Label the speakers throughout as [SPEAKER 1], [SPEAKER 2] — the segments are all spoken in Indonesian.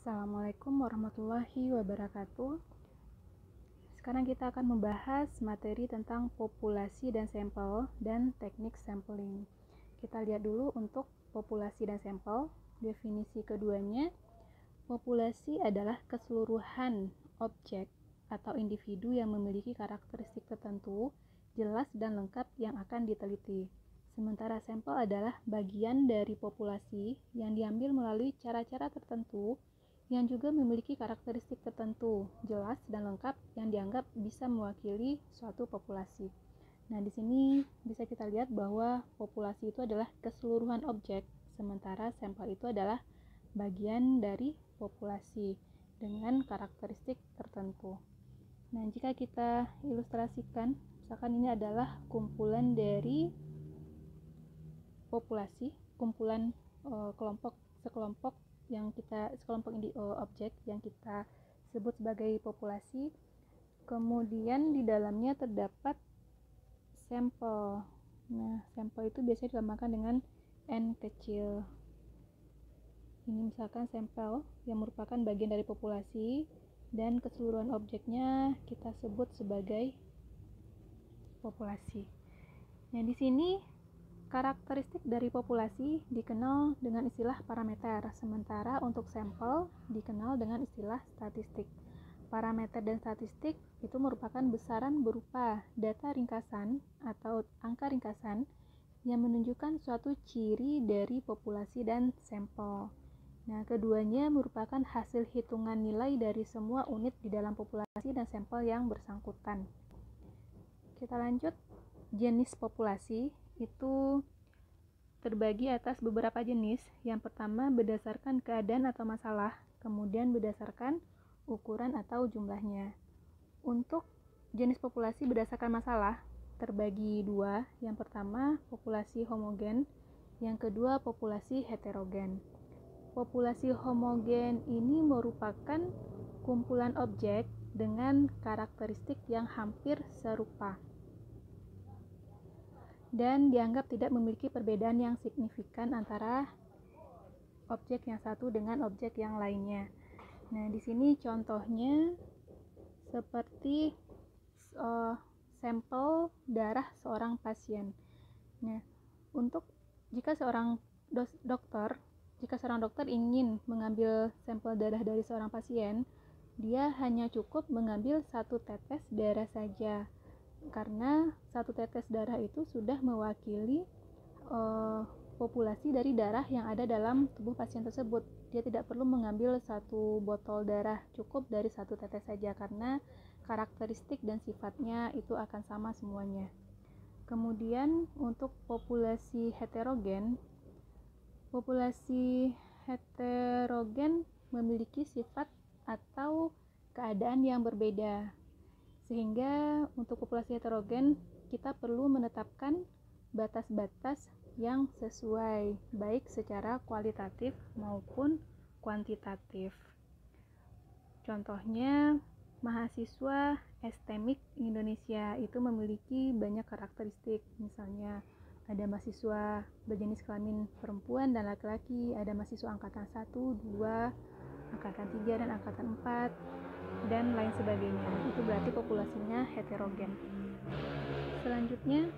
[SPEAKER 1] Assalamualaikum warahmatullahi wabarakatuh. Sekarang kita akan membahas materi tentang populasi dan sampel dan teknik sampling. Kita lihat dulu untuk populasi dan sampel. Definisi keduanya, populasi adalah keseluruhan objek atau individu yang memiliki karakteristik tertentu, jelas dan lengkap yang akan diteliti. Sementara sampel adalah bagian dari populasi yang diambil melalui cara-cara tertentu yang juga memiliki karakteristik tertentu, jelas dan lengkap yang dianggap bisa mewakili suatu populasi. Nah, di sini bisa kita lihat bahwa populasi itu adalah keseluruhan objek, sementara sampel itu adalah bagian dari populasi dengan karakteristik tertentu. Nah, jika kita ilustrasikan, misalkan ini adalah kumpulan dari populasi, kumpulan sekelompok objek yang kita sebut sebagai populasi. Kemudian di dalamnya terdapat sampel. Nah, sampel itu biasanya dilambangkan dengan N kecil. Ini misalkan sampel yang merupakan bagian dari populasi dan keseluruhan objeknya kita sebut sebagai populasi. Nah, di sini karakteristik dari populasi dikenal dengan istilah parameter, sementara untuk sampel dikenal dengan istilah statistik. Parameter dan statistik itu merupakan besaran berupa data ringkasan atau angka ringkasan yang menunjukkan suatu ciri dari populasi dan sampel. Nah, keduanya merupakan hasil hitungan nilai dari semua unit di dalam populasi dan sampel yang bersangkutan. Kita lanjut. Jenis populasi itu terbagi atas beberapa jenis. Yang pertama berdasarkan keadaan atau masalah, kemudian berdasarkan ukuran atau jumlahnya. Untuk jenis populasi berdasarkan masalah terbagi dua. Yang pertama populasi homogen, yang kedua populasi heterogen. Populasi homogen ini merupakan kumpulan objek dengan karakteristik yang hampir serupa dan dianggap tidak memiliki perbedaan yang signifikan antara objek yang satu dengan objek yang lainnya. Nah, di sini contohnya seperti sampel darah seorang pasien. Nah, untuk jika seorang dokter ingin mengambil sampel darah dari seorang pasien, dia hanya cukup mengambil satu tetes darah saja. Karena satu tetes darah itu sudah mewakili populasi dari darah yang ada dalam tubuh pasien tersebut. Dia tidak perlu mengambil satu botol darah, cukup dari satu tetes saja karena karakteristik dan sifatnya itu akan sama semuanya. Kemudian untuk populasi heterogen memiliki sifat atau keadaan yang berbeda. Sehingga untuk populasi heterogen kita perlu menetapkan batas-batas yang sesuai, baik secara kualitatif maupun kuantitatif. Contohnya, mahasiswa STEMIK Indonesia itu memiliki banyak karakteristik. Misalnya, ada mahasiswa berjenis kelamin perempuan dan laki-laki, ada mahasiswa angkatan 1, 2, angkatan 3, dan angkatan 4, dan lain sebagainya. Itu berarti populasinya heterogen. Selanjutnya,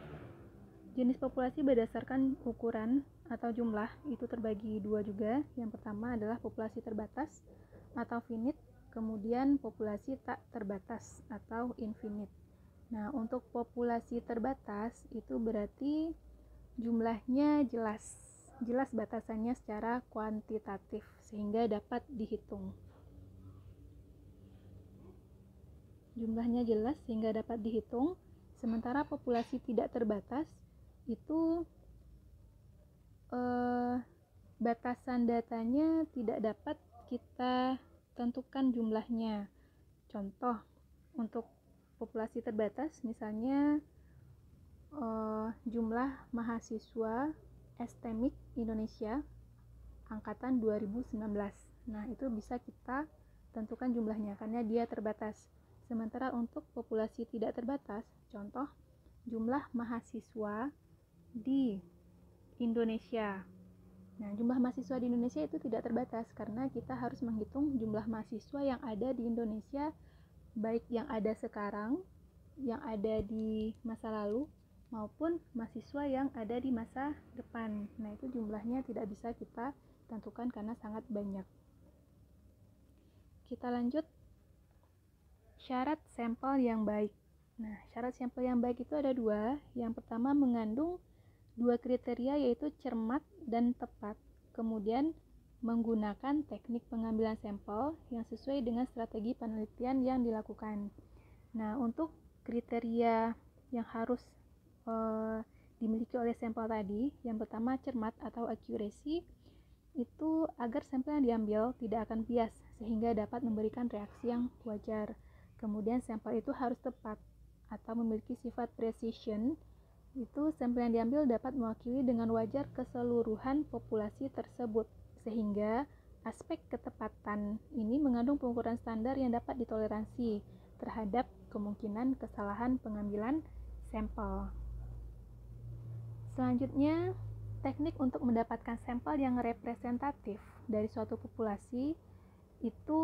[SPEAKER 1] jenis populasi berdasarkan ukuran atau jumlah itu terbagi dua juga. Yang pertama adalah populasi terbatas atau finite, kemudian populasi tak terbatas atau infinite. Nah, untuk populasi terbatas itu berarti jumlahnya jelas batasannya secara kuantitatif sehingga dapat dihitung. Jumlahnya jelas sehingga dapat dihitung, sementara populasi tidak terbatas itu batasan datanya tidak dapat kita tentukan jumlahnya. Contoh, untuk populasi terbatas misalnya jumlah mahasiswa STEMIK Indonesia angkatan 2019. Nah, itu bisa kita tentukan jumlahnya karena dia terbatas. Sementara untuk populasi tidak terbatas, contoh jumlah mahasiswa di Indonesia Nah, jumlah mahasiswa di Indonesia itu tidak terbatas karena kita harus menghitung jumlah mahasiswa yang ada di Indonesia, baik yang ada sekarang, yang ada di masa lalu, maupun mahasiswa yang ada di masa depan. Nah, itu jumlahnya tidak bisa kita tentukan karena sangat banyak. Kita lanjut, syarat sampel yang baik. Nah, syarat sampel yang baik itu ada dua. Yang pertama mengandung dua kriteria, yaitu cermat dan tepat. Kemudian menggunakan teknik pengambilan sampel yang sesuai dengan strategi penelitian yang dilakukan. Nah, untuk kriteria yang harus dimiliki oleh sampel tadi, yang pertama cermat atau accuracy, itu agar sampel yang diambil tidak akan bias sehingga dapat memberikan reaksi yang wajar. Kemudian sampel itu harus tepat atau memiliki sifat precision, itu sampel yang diambil dapat mewakili dengan wajar keseluruhan populasi tersebut, sehingga aspek ketepatan ini mengandung pengukuran standar yang dapat ditoleransi terhadap kemungkinan kesalahan pengambilan sampel. Selanjutnya, teknik untuk mendapatkan sampel yang representatif dari suatu populasi itu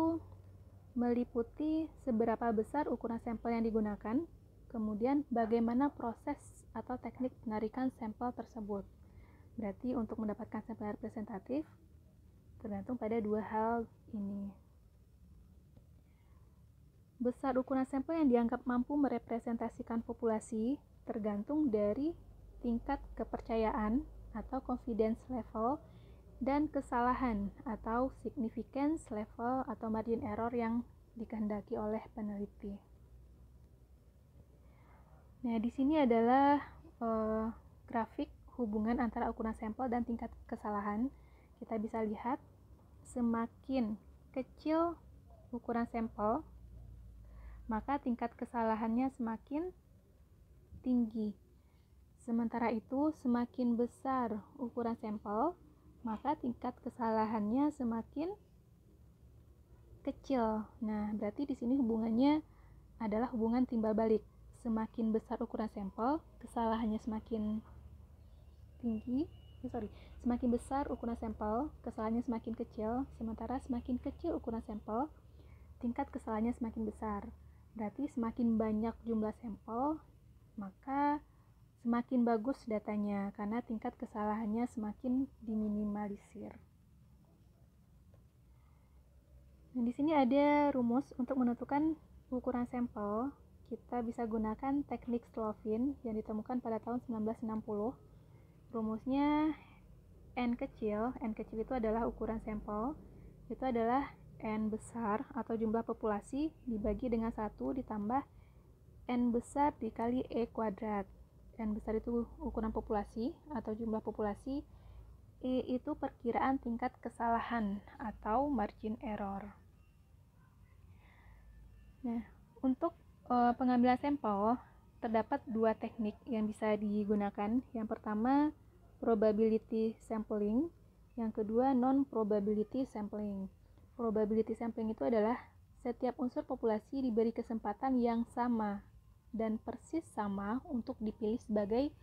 [SPEAKER 1] meliputi seberapa besar ukuran sampel yang digunakan, kemudian bagaimana proses atau teknik penarikan sampel tersebut. Berarti untuk mendapatkan sampel representatif tergantung pada dua hal ini. Besar ukuran sampel yang dianggap mampu merepresentasikan populasi tergantung dari tingkat kepercayaan atau confidence level dan kesalahan atau significance level atau margin error yang dikehendaki oleh peneliti. Nah, di sini adalah grafik hubungan antara ukuran sampel dan tingkat kesalahan. Kita bisa lihat semakin kecil ukuran sampel, maka tingkat kesalahannya semakin tinggi. Sementara itu, semakin besar ukuran sampel, maka tingkat kesalahannya semakin kecil. Nah, berarti di sini hubungannya adalah hubungan timbal balik. Semakin besar ukuran sampel, kesalahannya semakin tinggi. Semakin besar ukuran sampel, kesalahannya semakin kecil. Sementara semakin kecil ukuran sampel, tingkat kesalahannya semakin besar. Berarti semakin banyak jumlah sampel, maka semakin bagus datanya karena tingkat kesalahannya semakin diminimalisir. Nah, di sini ada rumus untuk menentukan ukuran sampel. Kita bisa gunakan teknik Slovin yang ditemukan pada tahun 1960. Rumusnya N kecil itu adalah ukuran sampel, itu adalah N besar atau jumlah populasi dibagi dengan 1 ditambah N besar dikali E kuadrat. N besar itu ukuran populasi atau jumlah populasi, E itu perkiraan tingkat kesalahan atau margin error. Nah, untuk pengambilan sampel terdapat dua teknik yang bisa digunakan. Yang pertama probability sampling, yang kedua non-probability sampling. Probability sampling itu adalah setiap unsur populasi diberi kesempatan yang sama dan persis sama untuk dipilih sebagai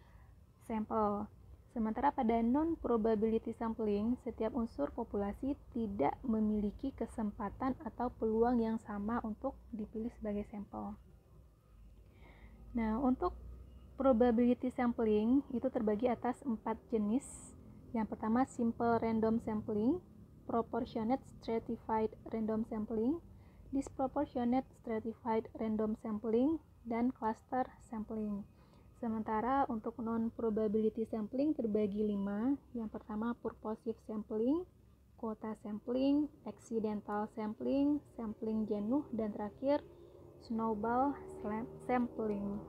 [SPEAKER 1] sampel. Sementara pada non-probability sampling, setiap unsur populasi tidak memiliki kesempatan atau peluang yang sama untuk dipilih sebagai sampel. Nah, untuk probability sampling itu terbagi atas 4 jenis. Yang pertama simple random sampling, proportionate stratified random sampling, disproportionate stratified random sampling, dan cluster sampling. Sementara untuk non-probability sampling terbagi 5. Yang pertama purposive sampling, quota sampling, accidental sampling, sampling jenuh, dan terakhir snowball sampling.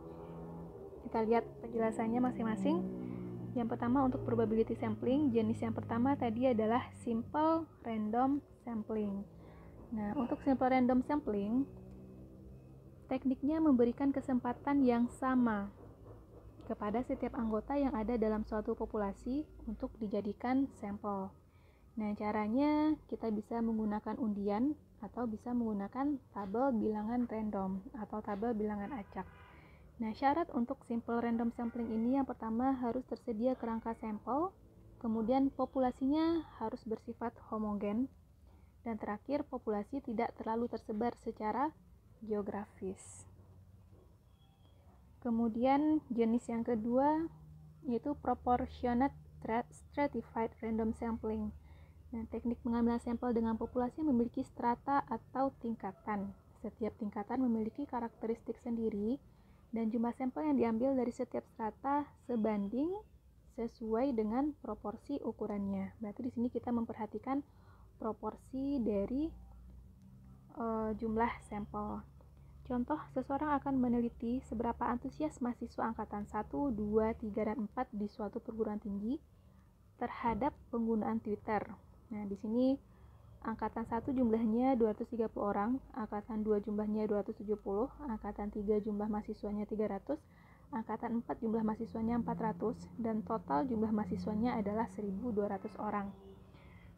[SPEAKER 1] Kita lihat penjelasannya masing-masing. Yang pertama untuk probability sampling, jenis yang pertama tadi adalah simple random sampling. Nah, untuk simple random sampling, tekniknya memberikan kesempatan yang sama kepada setiap anggota yang ada dalam suatu populasi untuk dijadikan sampel. Nah, caranya kita bisa menggunakan undian atau bisa menggunakan tabel bilangan random atau tabel bilangan acak. Nah, syarat untuk simple random sampling ini yang pertama harus tersedia kerangka sampel Kemudian populasinya harus bersifat homogen. Dan terakhir, populasi tidak terlalu tersebar secara geografis. Kemudian jenis yang kedua yaitu proportionate stratified random sampling. Nah, teknik pengambilan sampel dengan populasi memiliki strata atau tingkatan. Setiap tingkatan memiliki karakteristik sendiri dan jumlah sampel yang diambil dari setiap strata sebanding sesuai dengan proporsi ukurannya. Berarti di sini kita memperhatikan proporsi dari jumlah sampel. Contoh, seseorang akan meneliti seberapa antusias mahasiswa angkatan 1, 2, 3, dan 4 di suatu perguruan tinggi terhadap penggunaan Twitter. Nah, di sini angkatan 1 jumlahnya 230 orang, angkatan 2 jumlahnya 270, angkatan 3 jumlah mahasiswanya 300, angkatan 4 jumlah mahasiswanya 400, dan total jumlah mahasiswanya adalah 1.200 orang.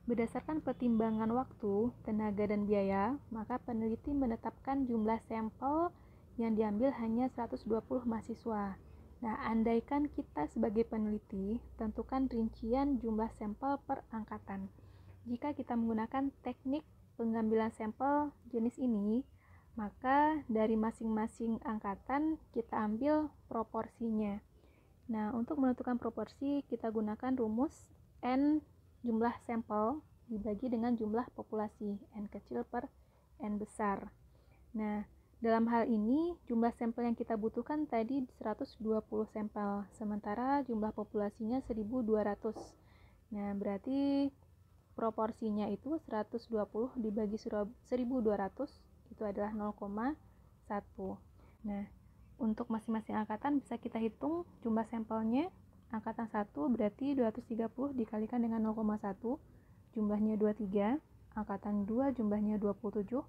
[SPEAKER 1] Berdasarkan pertimbangan waktu, tenaga, dan biaya, maka peneliti menetapkan jumlah sampel yang diambil hanya 120 mahasiswa. Nah, andaikan kita sebagai peneliti, tentukan rincian jumlah sampel per angkatan. Jika kita menggunakan teknik pengambilan sampel jenis ini, maka dari masing-masing angkatan kita ambil proporsinya. Nah, untuk menentukan proporsi, kita gunakan rumus N jumlah sampel dibagi dengan jumlah populasi, N kecil per N besar. Nah, dalam hal ini jumlah sampel yang kita butuhkan tadi 120 sampel, sementara jumlah populasinya 1.200. Nah, berarti proporsinya itu 120 dibagi 1.200 itu adalah 0,1. Nah, untuk masing-masing angkatan bisa kita hitung jumlah sampelnya. Angkatan 1 berarti 230 dikalikan dengan 0,1, jumlahnya 23. Angkatan 2 jumlahnya 27,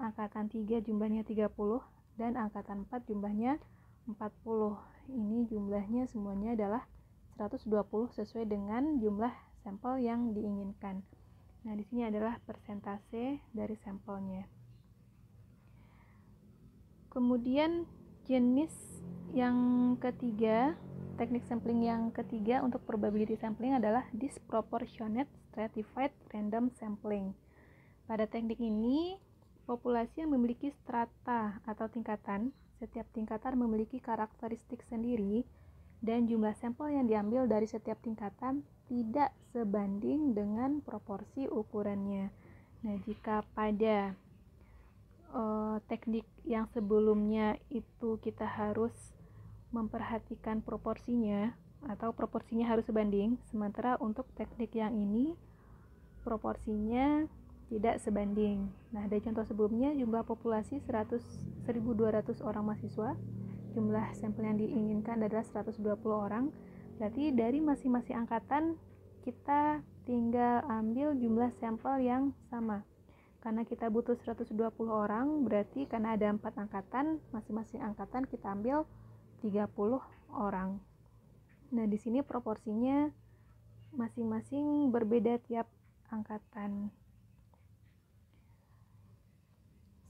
[SPEAKER 1] angkatan 3 jumlahnya 30, dan angkatan 4 jumlahnya 40. Ini jumlahnya semuanya adalah 120 sesuai dengan jumlah sampel yang diinginkan. Nah, di sini adalah persentase dari sampelnya. Kemudian jenis yang ketiga, teknik sampling yang ketiga untuk probability sampling adalah disproportionate stratified random sampling. Pada teknik ini, populasi yang memiliki strata atau tingkatan, setiap tingkatan memiliki karakteristik sendiri dan jumlah sampel yang diambil dari setiap tingkatan tidak sebanding dengan proporsi ukurannya. Nah, jika pada teknik yang sebelumnya itu kita harus memperhatikan proporsinya atau proporsinya harus sebanding, sementara untuk teknik yang ini proporsinya tidak sebanding. Nah, dari contoh sebelumnya jumlah populasi 1.200 orang mahasiswa, jumlah sampel yang diinginkan adalah 120 orang. Berarti dari masing-masing angkatan kita tinggal ambil jumlah sampel yang sama. Karena kita butuh 120 orang, berarti karena ada 4 angkatan, masing-masing angkatan kita ambil 30 orang. Nah, di sini proporsinya masing-masing berbeda tiap angkatan.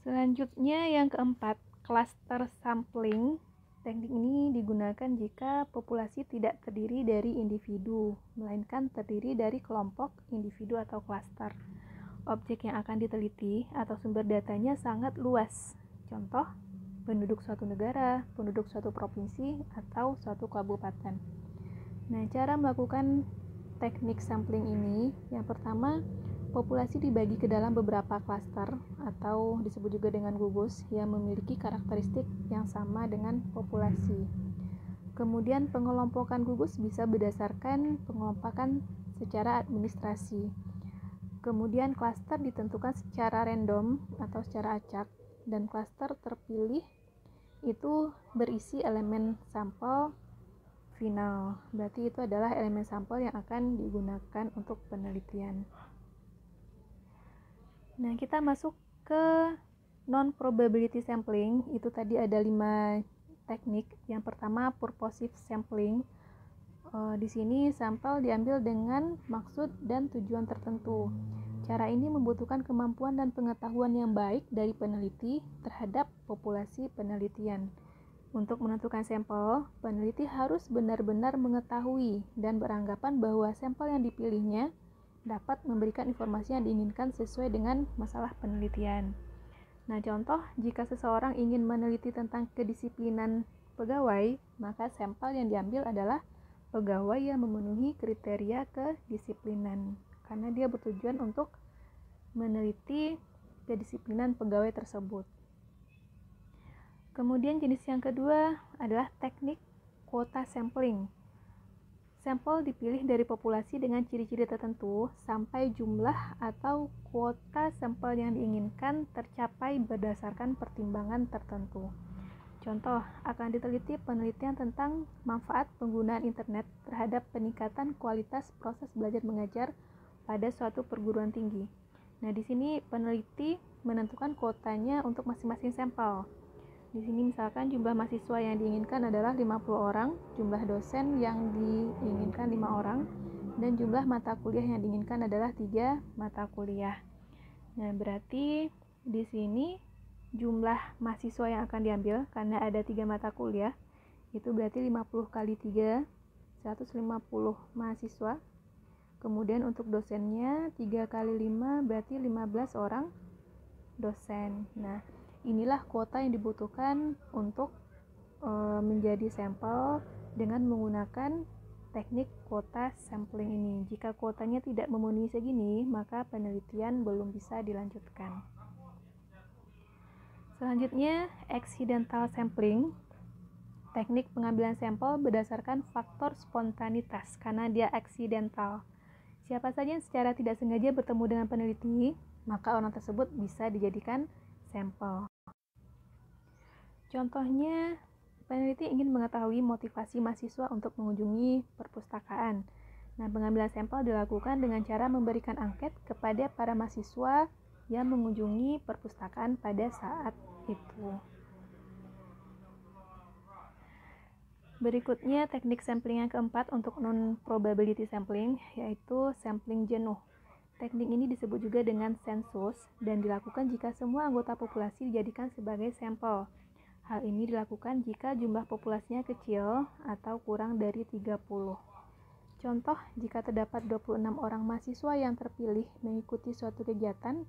[SPEAKER 1] Selanjutnya yang keempat, cluster sampling. Teknik ini digunakan jika populasi tidak terdiri dari individu, melainkan terdiri dari kelompok individu atau cluster. Objek yang akan diteliti atau sumber datanya sangat luas. Contoh, penduduk suatu negara, penduduk suatu provinsi, atau suatu kabupaten. Nah, cara melakukan teknik sampling ini, yang pertama, populasi dibagi ke dalam beberapa klaster atau disebut juga dengan gugus yang memiliki karakteristik yang sama dengan populasi. Kemudian pengelompokan gugus bisa berdasarkan pengelompokan secara administrasi. Kemudian klaster ditentukan secara random atau secara acak, dan klaster terpilih itu berisi elemen sampel final. Berarti itu adalah elemen sampel yang akan digunakan untuk penelitian. Nah, kita masuk ke non-probability sampling. Itu tadi ada 5 teknik. Yang pertama, purposive sampling. Di sini sampel diambil dengan maksud dan tujuan tertentu. Cara ini membutuhkan kemampuan dan pengetahuan yang baik dari peneliti terhadap populasi penelitian. Untuk menentukan sampel, peneliti harus benar-benar mengetahui dan beranggapan bahwa sampel yang dipilihnya dapat memberikan informasi yang diinginkan sesuai dengan masalah penelitian. Nah, contoh, jika seseorang ingin meneliti tentang kedisiplinan pegawai, maka sampel yang diambil adalah pegawai yang memenuhi kriteria kedisiplinan, karena dia bertujuan untuk meneliti kedisiplinan pegawai tersebut. Kemudian jenis yang kedua adalah teknik kuota sampling. Sampel dipilih dari populasi dengan ciri-ciri tertentu sampai jumlah atau kuota sampel yang diinginkan tercapai berdasarkan pertimbangan tertentu. Contoh, akan diteliti penelitian tentang manfaat penggunaan internet terhadap peningkatan kualitas proses belajar mengajar pada suatu perguruan tinggi. Nah, di sini peneliti menentukan kuotanya untuk masing-masing sampel. Di sini misalkan jumlah mahasiswa yang diinginkan adalah 50 orang, jumlah dosen yang diinginkan 5 orang, dan jumlah mata kuliah yang diinginkan adalah 3 mata kuliah. Nah, berarti di sini jumlah mahasiswa yang akan diambil karena ada 3 mata kuliah, itu berarti 50 kali 3, 150 mahasiswa. Kemudian untuk dosennya 3 kali 5 berarti 15 orang dosen. Nah, inilah kuota yang dibutuhkan untuk menjadi sampel dengan menggunakan teknik kuota sampling ini. Jika kuotanya tidak memenuhi segini, maka penelitian belum bisa dilanjutkan. Selanjutnya, accidental sampling. Teknik pengambilan sampel berdasarkan faktor spontanitas karena dia accidental. Siapa saja yang secara tidak sengaja bertemu dengan peneliti, maka orang tersebut bisa dijadikan sampel. Contohnya, peneliti ingin mengetahui motivasi mahasiswa untuk mengunjungi perpustakaan. Nah, pengambilan sampel dilakukan dengan cara memberikan angket kepada para mahasiswa yang mengunjungi perpustakaan pada saat itu. Berikutnya, teknik sampling yang keempat untuk non-probability sampling, yaitu sampling jenuh. Teknik ini disebut juga dengan sensus dan dilakukan jika semua anggota populasi dijadikan sebagai sampel. Hal ini dilakukan jika jumlah populasinya kecil atau kurang dari 30. Contoh, jika terdapat 26 orang mahasiswa yang terpilih mengikuti suatu kegiatan,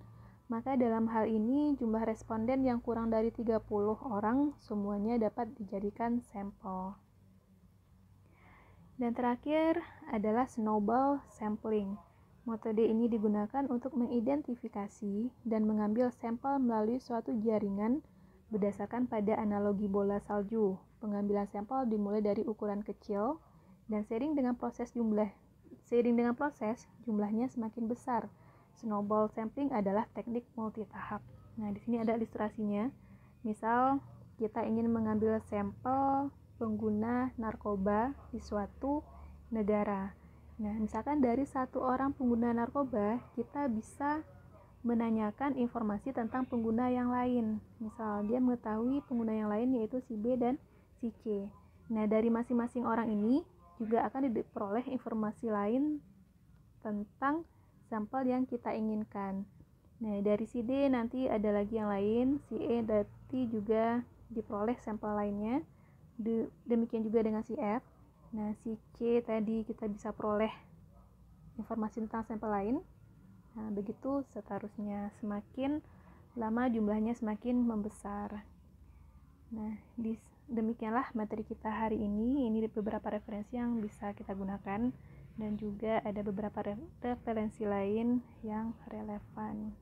[SPEAKER 1] maka dalam hal ini jumlah responden yang kurang dari 30 orang semuanya dapat dijadikan sampel. Dan terakhir adalah snowball sampling. Metode ini digunakan untuk mengidentifikasi dan mengambil sampel melalui suatu jaringan berdasarkan pada analogi bola salju. Pengambilan sampel dimulai dari ukuran kecil dan seiring dengan proses jumlahnya semakin besar. Snowball sampling adalah teknik multitahap. Nah, di sini ada ilustrasinya. Misal kita ingin mengambil sampel pengguna narkoba di suatu negara. Nah, misalkan dari 1 orang pengguna narkoba, kita bisa menanyakan informasi tentang pengguna yang lain. Misal, dia mengetahui pengguna yang lain yaitu si B dan si C. Nah, dari masing-masing orang ini juga akan diperoleh informasi lain tentang sampel yang kita inginkan. Nah, dari si D nanti ada lagi yang lain, si E nanti juga diperoleh sampel lainnya. Demikian juga dengan si F. Nah, si C tadi kita bisa peroleh informasi tentang sampel lain. Nah, begitu seterusnya, semakin lama jumlahnya semakin membesar. Nah, demikianlah materi kita hari ini. Ini beberapa referensi yang bisa kita gunakan dan juga ada beberapa referensi lain yang relevan.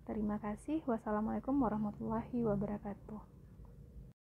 [SPEAKER 1] Terima kasih. Wassalamualaikum warahmatullahi wabarakatuh.